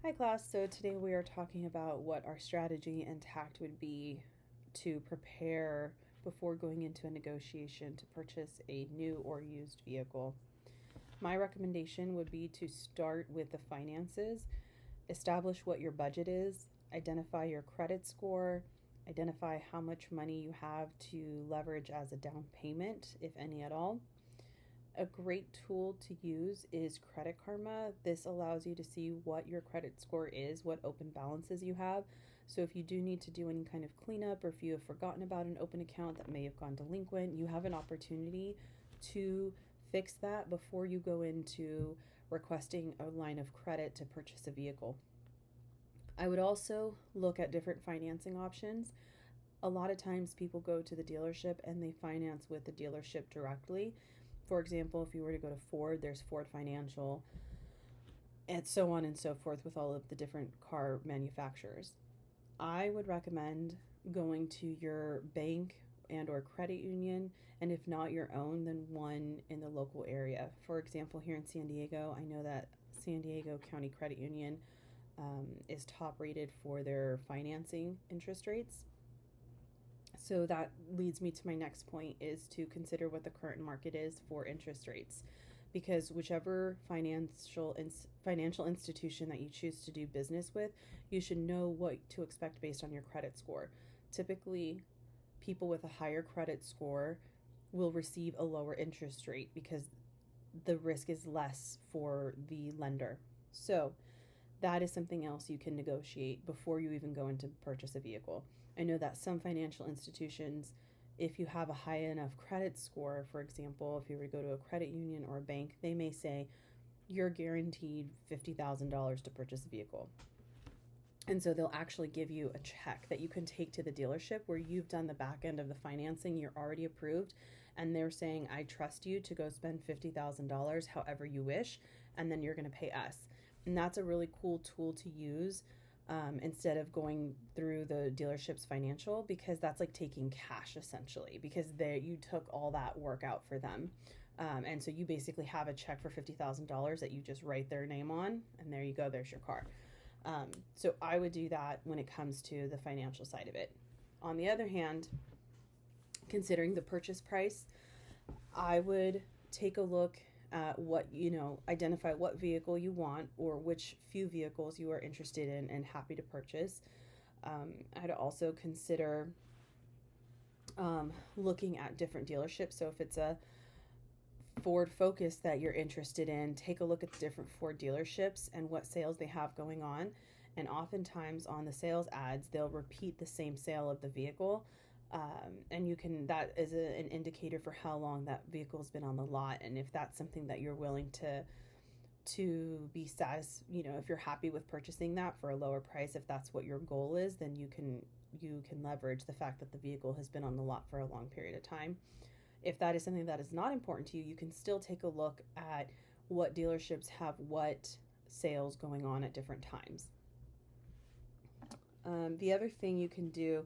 Hi class, so today we are talking about what our strategy and tact would be to prepare before going into a negotiation to purchase a new or used vehicle. My recommendation would be to start with the finances, establish what your budget is, identify your credit score, identify how much money you have to leverage as a down payment, if any at all. A great tool to use is Credit Karma. This allows you to see what your credit score is, what open balances you have. So if you do need to do any kind of cleanup, or if you have forgotten about an open account that may have gone delinquent, you have an opportunity to fix that before you go into requesting a line of credit to purchase a vehicle. I would also look at different financing options. A lot of times people go to the dealership and they finance with the dealership directly. For example, if you were to go to Ford, there's Ford Financial, and so on and so forth with all of the different car manufacturers. I would recommend going to your bank and or credit union, and if not your own, then one in the local area. For example, here in San Diego, I know that San Diego County Credit Union is top rated for their financing interest rates. So that leads me to my next point, is to consider what the current market is for interest rates, because whichever financial institution that you choose to do business with, you should know what to expect based on your credit score. Typically, people with a higher credit score will receive a lower interest rate because the risk is less for the lender. So that is something else you can negotiate before you even go into purchase a vehicle. I know that some financial institutions, if you have a high enough credit score, for example, if you were to go to a credit union or a bank, they may say you're guaranteed $50,000 to purchase a vehicle. And so they'll actually give you a check that you can take to the dealership where you've done the back end of the financing, you're already approved, and they're saying, I trust you to go spend $50,000 however you wish, and then you're going to pay us. And that's a really cool tool to use instead of going through the dealership's financial, because that's like taking cash essentially, because you took all that work out for them. And so you basically have a check for $50,000 that you just write their name on, and there you go, there's your car. So I would do that when it comes to the financial side of it. On the other hand, considering the purchase price, I would take a look identify what vehicle you want or which few vehicles you are interested in and happy to purchase. I'd also consider looking at different dealerships. So if it's a Ford Focus that you're interested in, take a look at the different Ford dealerships and what sales they have going on. And oftentimes on the sales ads, they'll repeat the same sale of the vehicle. And that is an indicator for how long that vehicle has been on the lot, and if that's something that you're willing to be satisfied, if you're happy with purchasing that for a lower price, if that's what your goal is, then you can leverage the fact that the vehicle has been on the lot for a long period of time. If that is something that is not important to you, you can still take a look at what dealerships have what sales going on at different times. The other thing you can do,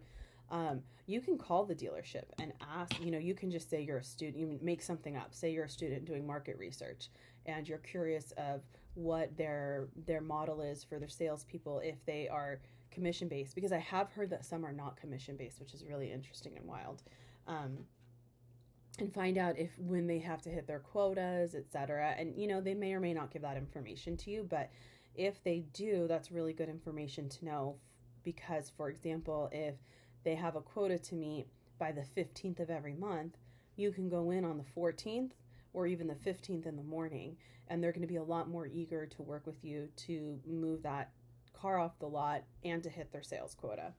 you can call the dealership and ask, you can just say you're a student, you make something up, say you're a student doing market research and you're curious of what their model is for their salespeople, if they are commission based, because I have heard that some are not commission based, which is really interesting and wild. And find out if when they have to hit their quotas, etc. And they may or may not give that information to you, but if they do, that's really good information to know, because for example, if they have a quota to meet by the 15th of every month, you can go in on the 14th or even the 15th in the morning, and they're going to be a lot more eager to work with you to move that car off the lot and to hit their sales quota.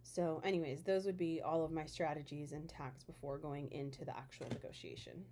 So anyways, those would be all of my strategies and tactics before going into the actual negotiation.